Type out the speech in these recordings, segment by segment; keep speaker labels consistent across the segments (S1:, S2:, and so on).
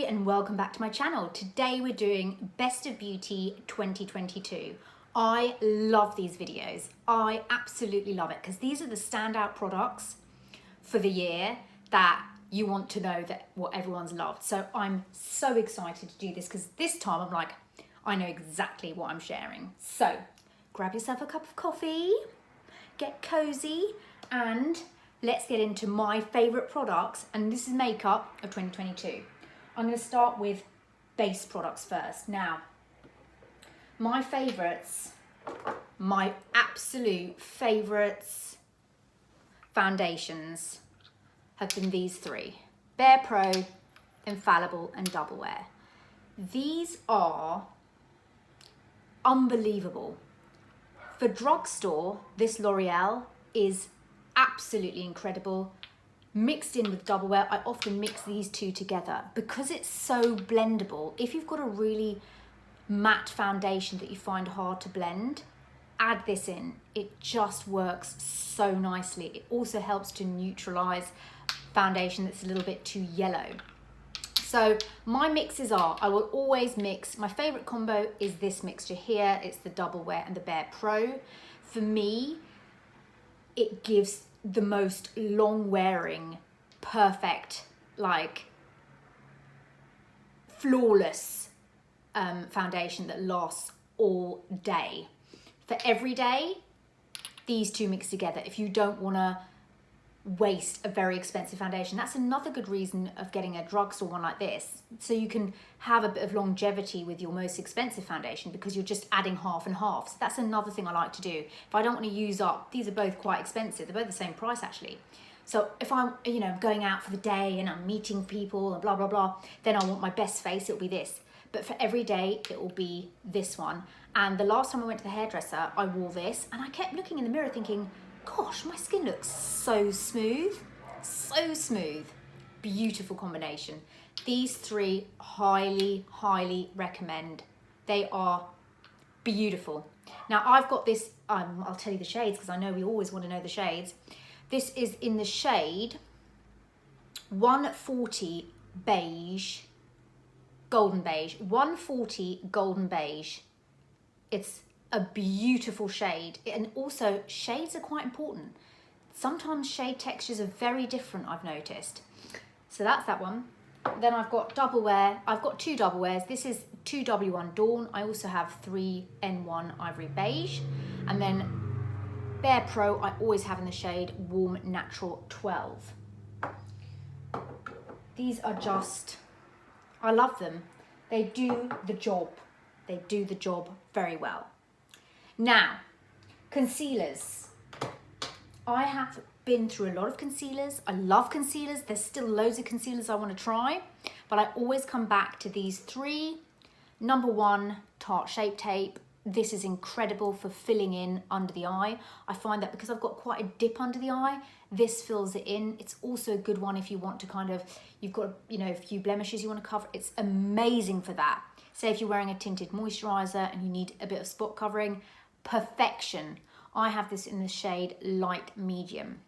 S1: Ivory and welcome back to my channel. Today we're doing Best of Beauty 2022. I love these videos. I absolutely love it because these are the standout products for the year that you want to know that what everyone's loved. So I'm so excited to do this because this time I'm like, I know exactly what I'm sharing. So grab yourself a cup of coffee, get cozy, and let's get into my favorite products. And this is makeup of 2022. I'm going to start with base products first. Now, my favorites, my absolute favorites foundations have been these three: BarePro, Infallible, and Doublewear. These are unbelievable. For drugstore, this L'Oreal is absolutely incredible. Mixed in with Doublewear, I often mix these two together because it's so blendable. If you've got a really matte foundation that you find hard to blend, add this in. It just works so nicely. It also helps to neutralize foundation that's a little bit too yellow. So my mixes are, I will always mix, my favorite combo is this mixture here. It's the Doublewear and the BarePro. For me, it gives the most long wearing, perfect, like flawless foundation that lasts all day. For every day, these two mix together. If you don't want to waste a very expensive foundation, that's another good reason of getting a drugstore one like this, so you can have a bit of longevity with your most expensive foundation because you're just adding half and half. So that's another thing I like to do. If I don't want to use up, these are both quite expensive, they're both the same price actually. So if I'm, going out for the day and I'm meeting people and blah blah blah, then I want my best face, it'll be this. But for every day, it will be this one. And the last time I went to the hairdresser, I wore this and I kept looking in the mirror thinking, gosh, my skin looks so smooth, so smooth. Beautiful combination. These three, highly, highly recommend. They are beautiful. Now I've got this, I'll tell you the shades because I know we always want to know the shades. This is in the shade 140 Beige, Golden Beige, 140 Golden Beige. It's a beautiful shade, and also shades are quite important. Sometimes shade textures are very different, I've noticed. So that's that one. Then I've got Doublewear. I've got two Doublewears. This is 2W1 Dawn. I also have 3N1 Ivory Beige. And then BarePro I always have in the shade Warm Natural 12. These are just, I love them. They do the job. They do the job very well. Now, concealers. I have been through a lot of concealers. I love concealers. There's still loads of concealers I want to try, but I always come back to these three. Number one, Tarte Shape Tape. This is incredible for filling in under the eye. I find that because I've got quite a dip under the eye, this fills it in. It's also a good one if you want to kind of, you've got, a few blemishes you want to cover. It's amazing for that. Say if you're wearing a tinted moisturizer and you need a bit of spot covering, perfection. I have this in the shade Light Medium.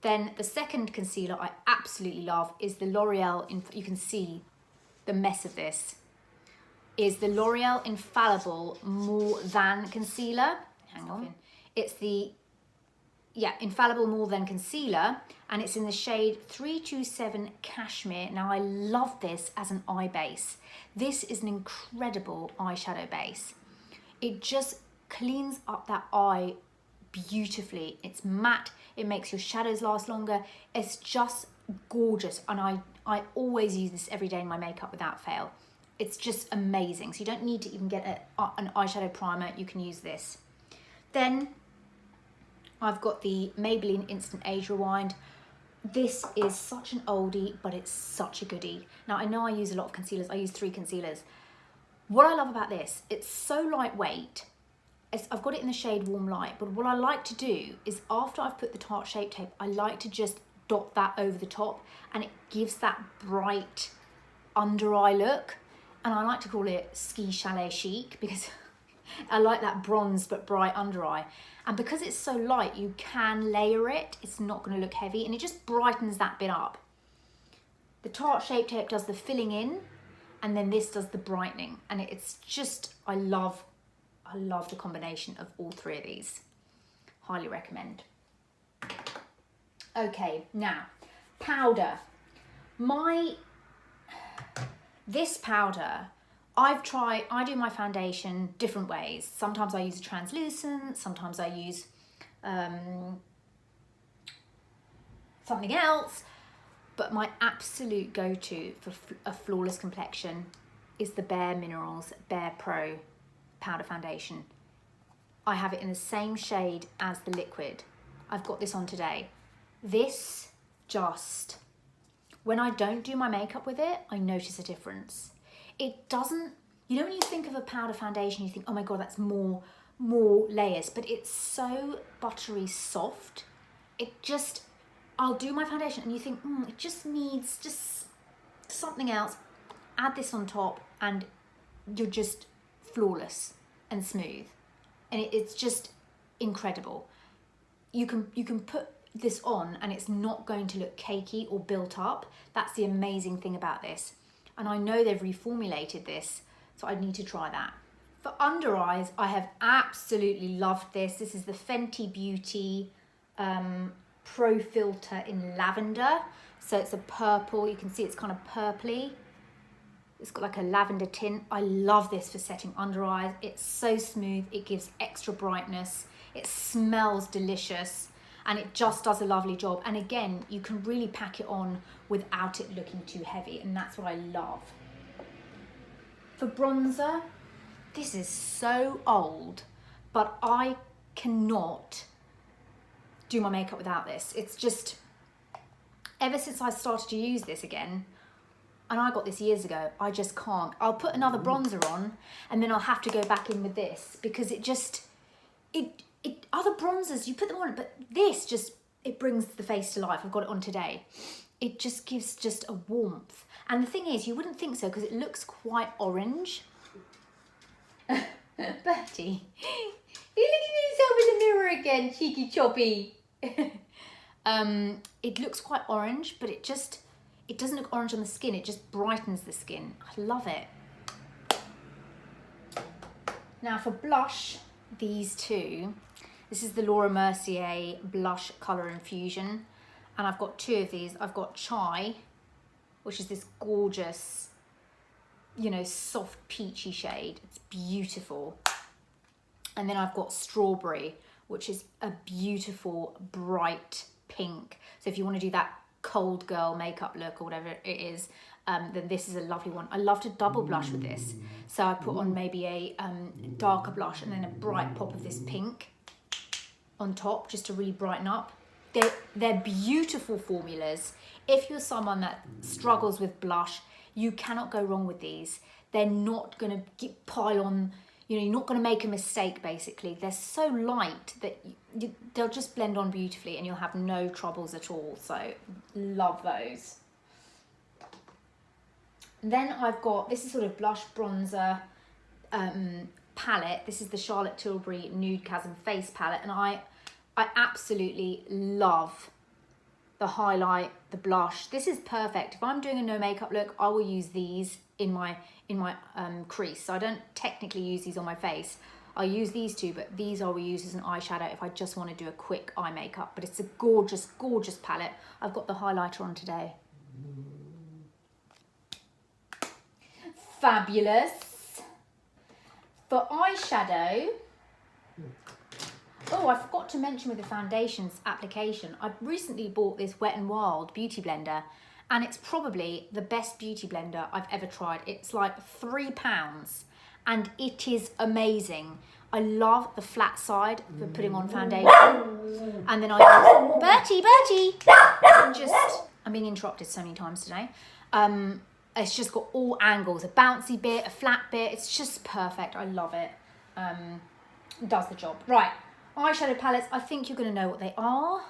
S1: Then the second concealer I absolutely love is the L'Oreal, you can see the mess of this, is the L'Oreal Infallible More Than Concealer. Hang on. It's the, Infallible More Than Concealer, and it's in the shade 327 Cashmere. Now I love this as an eye base. This is an incredible eyeshadow base. It just cleans up that eye beautifully. It's matte, it makes your shadows last longer. It's just gorgeous, and I always use this every day in my makeup without fail. It's just amazing. So you don't need to even get an eyeshadow primer, you can use this. Then I've got the Maybelline Instant Age Rewind. This is such an oldie, but it's such a goodie. Now I know I use a lot of concealers, I use 3 concealers. What I love about this, it's so lightweight. I've got it in the shade Warm Light, but what I like to do is after I've put the Tarte Shape Tape, I like to just dot that over the top, and it gives that bright under eye look. And I like to call it ski chalet chic because I like that bronze but bright under eye. And because it's so light, you can layer it. It's not going to look heavy, and it just brightens that bit up. The Tarte Shape Tape does the filling in, and then this does the brightening. And it's just, I love the combination of all three of these. Highly recommend. Okay, now, powder. This powder, I do my foundation different ways. Sometimes I use a translucent, sometimes I use something else, but my absolute go-to for a flawless complexion is the bareMinerals BarePro powder foundation. I have it in the same shade as the liquid. I've got this on today. This just, when I don't do my makeup with it, I notice a difference. It doesn't, you know when you think of a powder foundation, you think, oh my God, that's more layers, but it's so buttery soft. It just, I'll do my foundation and you think, it just needs just something else. Add this on top and you're just flawless and smooth. And it's just incredible. You can put this on and it's not going to look cakey or built up. That's the amazing thing about this. And I know they've reformulated this, so I need to try that. For under eyes, I have absolutely loved this. This is the Fenty Beauty Pro Filt'r in Lavender. So it's a purple, you can see it's kind of purpley. It's got like a lavender tint. I love this for setting under eyes. It's so smooth, it gives extra brightness. It smells delicious and it just does a lovely job. And again, you can really pack it on without it looking too heavy, and that's what I love. For bronzer, this is so old, but I cannot do my makeup without this. It's just, ever since I started to use this again, and I got this years ago, I just can't. I'll put another bronzer on and then I'll have to go back in with this because it just, other bronzers, you put them on, but this just, it brings the face to life. I've got it on today. It just gives just a warmth. And the thing is, you wouldn't think so because it looks quite orange. Bertie, you're looking at yourself in the mirror again, cheeky choppy. It looks quite orange, but it doesn't look orange on the skin, it just brightens the skin. I love it. Now for blush, these two. This is the Laura Mercier Blush Colour Infusion. And I've got two of these. I've got Chai, which is this gorgeous, you know, soft peachy shade. It's beautiful. And then I've got Strawberry, which is a beautiful, bright pink. So if you want to do that cold girl makeup look or whatever it is, then this is a lovely one. I love to double blush with this. So I put on maybe a darker blush and then a bright pop of this pink on top just to really brighten up. They're beautiful formulas. If you're someone that struggles with blush, you cannot go wrong with these. They're not going to pile on, you know, you're not going to make a mistake basically. They're so light that they'll just blend on beautifully and you'll have no troubles at all. So love those. Then I've got, this is sort of blush bronzer palette. This is the Charlotte Tilbury Nudegasm face palette, and I absolutely love the highlight, the blush. This is perfect. If I'm doing a no makeup look, I will use these in my crease. So I don't technically use these on my face. I use these two, but these I will use as an eyeshadow if I just want to do a quick eye makeup. But it's a gorgeous, gorgeous palette. I've got the highlighter on today. Fabulous. For eyeshadow, oh, I forgot to mention with the foundations application, I recently bought this Wet n Wild beauty blender, and it's probably the best beauty blender I've ever tried. It's like £3 and it is amazing. I love the flat side for putting on foundation. And then I use, Bertie, I'm being interrupted so many times today. It's just got all angles, a bouncy bit, a flat bit. It's just perfect. I love it. Does the job. Right, eyeshadow palettes. I think you're going to know what they are.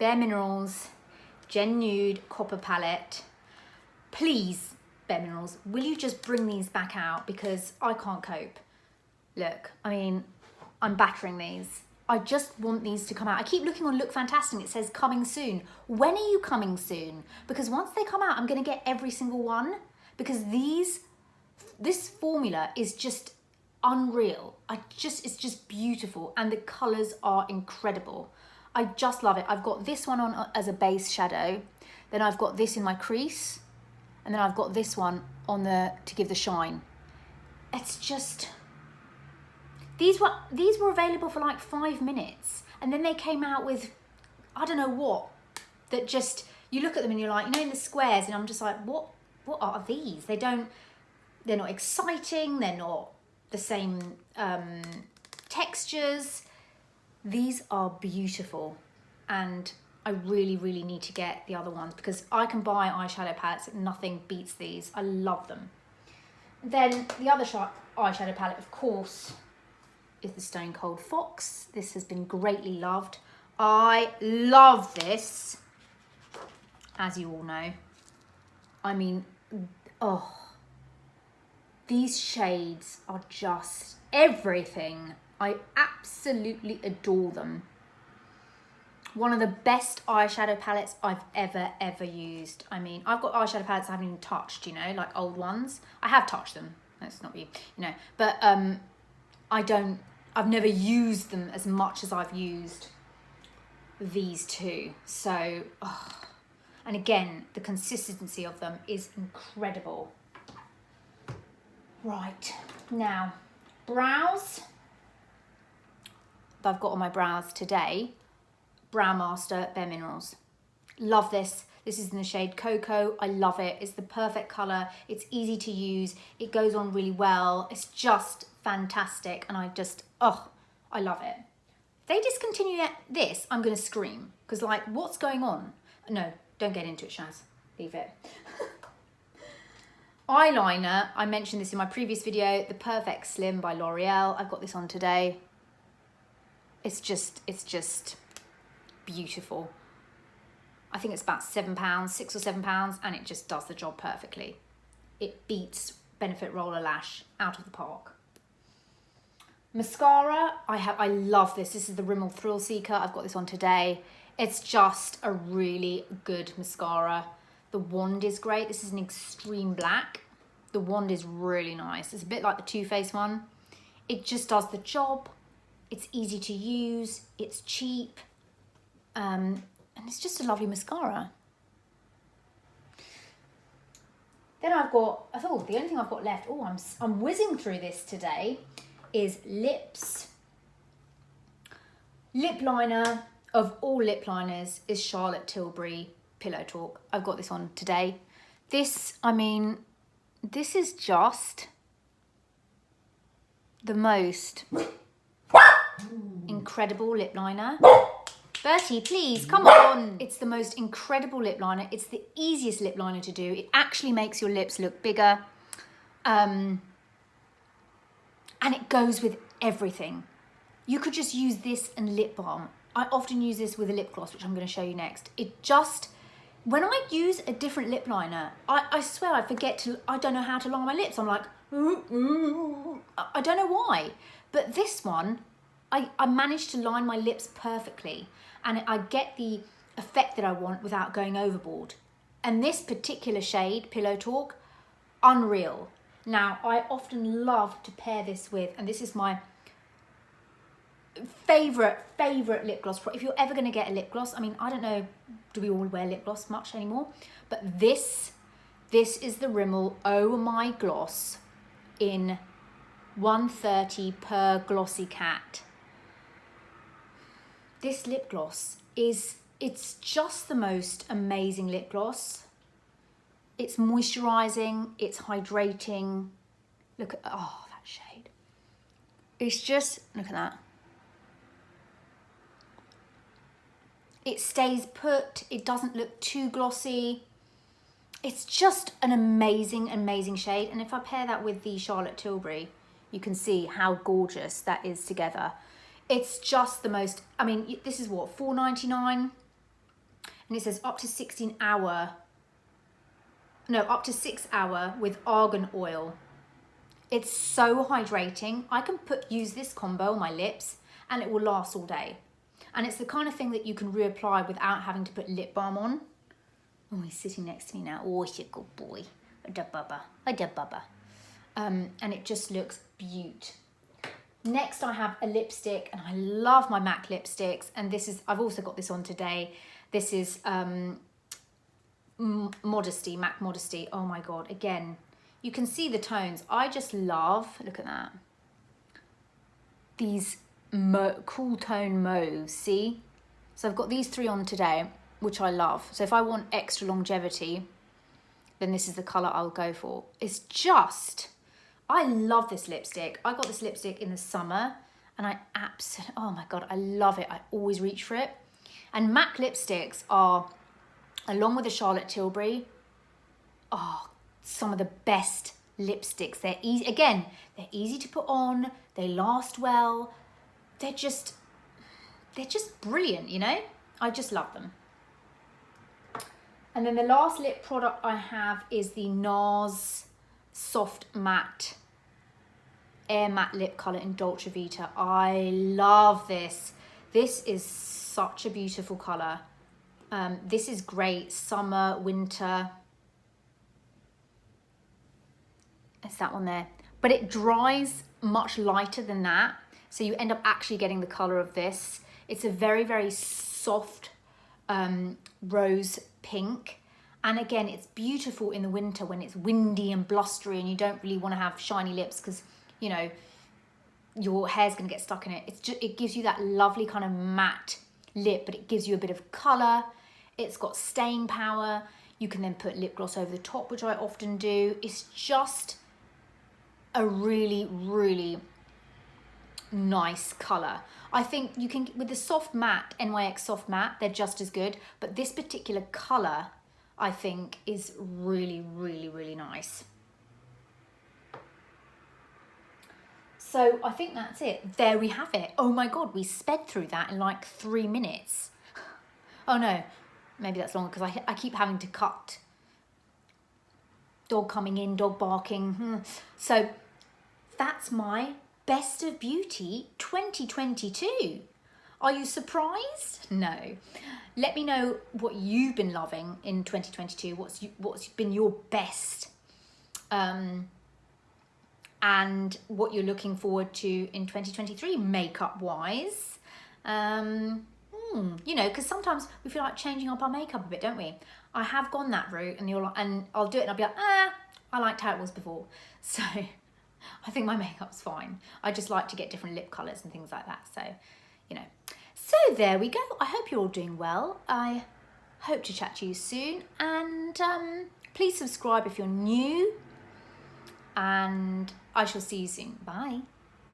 S1: bareMinerals Gen Nude Copper Palette. Please, bareMinerals, will you just bring these back out because I can't cope. Look, I mean, I'm battering these. I just want these to come out. I keep looking on Look Fantastic, it says coming soon. When are you coming soon? Because once they come out, I'm gonna get every single one, because this formula is just unreal. It's just beautiful, and the colors are incredible. I just love it. I've got this one on as a base shadow, then I've got this in my crease, and then I've got this one on to give the shine. It's just, these were available for like 5 minutes, and then they came out with, I don't know what, that just, you look at them and you're like, you know, in the squares, and I'm just like, what are these? They're not exciting, they're not the same textures. These are beautiful, and I really, really need to get the other ones, because I can buy eyeshadow palettes, nothing beats these. I love them. Then the other eyeshadow palette, of course, is the Stone Cold Fox. This has been greatly loved. I love this, as you all know. I mean, oh, these shades are just everything. I absolutely adore them. One of the best eyeshadow palettes I've ever used. I mean, I've got eyeshadow palettes I haven't even touched, you know, like old ones. I have touched them. Let's not be, you know, but I've never used them as much as I've used these two. So, oh. And again, the consistency of them is incredible. Right, now, brows. I've got on my brows today, Brow Master bareMinerals. Love this. This is in the shade Cocoa. I love it. It's the perfect colour. It's easy to use. It goes on really well. It's just fantastic. And I just, oh, I love it. If they discontinue this, I'm going to scream. Because like, what's going on? No, don't get into it, Shaz. Leave it. Eyeliner. I mentioned this in my previous video. The Perfect Slim by L'Oreal. I've got this on today. It's just beautiful. I think it's about £7, £6 or £7, and it just does the job perfectly. It beats Benefit Roller Lash out of the park. Mascara, I love this. This is the Rimmel Thrill Seeker. I've got this on today. It's just a really good mascara. The wand is great. This is an extreme black. The wand is really nice. It's a bit like the Too Faced one. It just does the job. It's easy to use. It's cheap. And it's just a lovely mascara. Then I've got, oh, the only thing I've got left, oh, I'm whizzing through this today, is lips. Lip liner of all lip liners is Charlotte Tilbury Pillow Talk. I've got this on today. This, I mean, this is just the most incredible lip liner. Bertie, please, come on. It's the most incredible lip liner. It's the easiest lip liner to do. It actually makes your lips look bigger. And it goes with everything. You could just use this and lip balm. I often use this with a lip gloss, which I'm going to show you next. It just, when I use a different lip liner, I swear I don't know how to line my lips. I'm like, I don't know why. But this one, I managed to line my lips perfectly, and I get the effect that I want without going overboard. And this particular shade, Pillow Talk, unreal. Now, I often love to pair this with, and this is my favorite lip gloss. If you're ever going to get a lip gloss, I mean, I don't know, do we all wear lip gloss much anymore? But this is the Rimmel Oh My Gloss in 130 per Glossy Cat. This lip gloss it's just the most amazing lip gloss. It's moisturizing, it's hydrating. Look at, oh, that shade. It's just, look at that. It stays put, it doesn't look too glossy. It's just an amazing, amazing shade. And if I pair that with the Charlotte Tilbury, you can see how gorgeous that is together. It's just the most, I mean, this is what, $4.99? And it says up to 6 hour with argan oil. It's so hydrating. I can use this combo on my lips and it will last all day. And it's the kind of thing that you can reapply without having to put lip balm on. Oh, he's sitting next to me now. Oh, he's a good boy. A da bubba. A da bubba. And it just looks beaut. Next, I have a lipstick, and I love my MAC lipsticks. And this is, I've also got this on today. This is Modesty, MAC Modesty. Oh my God, again, you can see the tones. I just love, look at that. These cool tone mauves, see? So I've got these 3 on today, which I love. So if I want extra longevity, then this is the colour I'll go for. It's just, I love this lipstick. I got this lipstick in the summer, and I absolutely, oh my God, I love it. I always reach for it. And MAC lipsticks are, along with the Charlotte Tilbury, some of the best lipsticks. They're easy, again, they're easy to put on, they last well, they're just brilliant, you know? I just love them. And then the last lip product I have is the Nars Soft Matte Air Matte Lip Colour in Dolce Vita. I love this. This is such a beautiful colour. This is great, summer, winter. It's that one there. But it dries much lighter than that. So you end up actually getting the colour of this. It's a very, very soft rose pink. And again, it's beautiful in the winter when it's windy and blustery and you don't really want to have shiny lips because, you know, your hair's going to get stuck in it. It's just, it gives you that lovely kind of matte lip, but it gives you a bit of colour. It's got staying power. You can then put lip gloss over the top, which I often do. It's just a really, really nice colour. I think you can, with the soft matte, NYX soft matte, they're just as good, but this particular colour, I think, is really, really, really nice. So I think that's it. There we have it. Oh my God, we sped through that in like 3 minutes. Oh no, maybe that's longer because I keep having to cut. Dog coming in, dog barking. So that's my Best of Beauty 2022. Are you surprised? No. Let me know what you've been loving in 2022. What's been your best, and what you're looking forward to in 2023 makeup wise. You know, because sometimes we feel like changing up our makeup a bit, don't we? I have gone that route, and and I'll do it, and I'll be like, I liked how it was before. So I think my makeup's fine. I just like to get different lip colours and things like that. So, you know. So there we go. I hope you're all doing well. I hope to chat to you soon. And please subscribe if you're new. And I shall see you soon. Bye.